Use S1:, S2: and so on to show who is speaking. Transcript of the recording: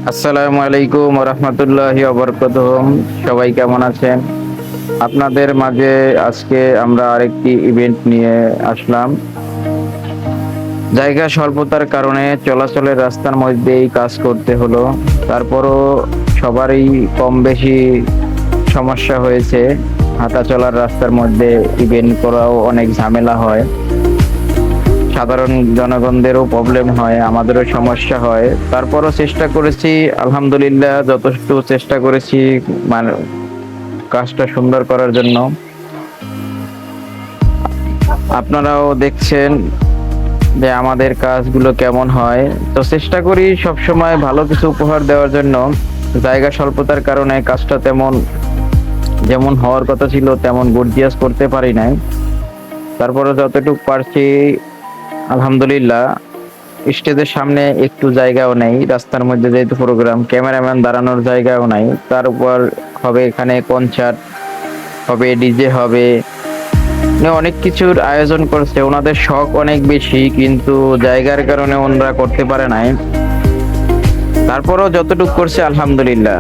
S1: আসসালামু আলাইকুম ওয়া রাহমাতুল্লাহি ওয়া বারাকাতুহু। সবাই কেমন আছেন? আপনাদের মাঝে আজকে আমরা আরেকটি ইভেন্ট নিয়ে আসলাম। জায়গা স্বল্পতার কারণে চলাচলের রাস্তার মধ্যেই কাজ করতে হলো। তারপরও সবারই কম বেশি সমস্যা হয়েছে। হাঁটা চলার রাস্তার মধ্যে ইভেন্ট করাও অনেক ঝামেলা হয়। সাধারণ জনগণদেরও প্রবলেম হয়, আমাদেরও সমস্যা হয়। তারপরও চেষ্টা করেছি, আলহামদুলিল্লাহ যথেষ্ট চেষ্টা করেছি মানে কাজটা সুন্দর করার জন্য। আপনারাও দেখছেন যে আমাদের কাজগুলো কেমন হয়। তো চেষ্টা করি সবসময় ভালো কিছু উপহার দেওয়ার জন্য। জায়গা স্বল্পতার কারণে কাজটা যেমন হওয়ার কথা ছিল তেমন গর্জিয়াস করতে পারি নাই। তারপরে যতটুকু পারছি আলহামদুলিল্লাহ। স্টেজের সামনে একটু জায়গাও নেই, রাস্তার মধ্যে যেহেতু প্রোগ্রাম, ক্যামেরাম্যান দাঁড়ানোর জায়গাও নাই। তার উপর হবে এখানে কনসার্ট হবে, ডিজে হবে, মানে অনেক কিছুর আয়োজন করছে। ওনাদের শখ অনেক বেশি, কিন্তু জায়গার কারণে ওনারা করতে পারে নাই। তারপরও যতটুকু করছে আলহামদুলিল্লাহ।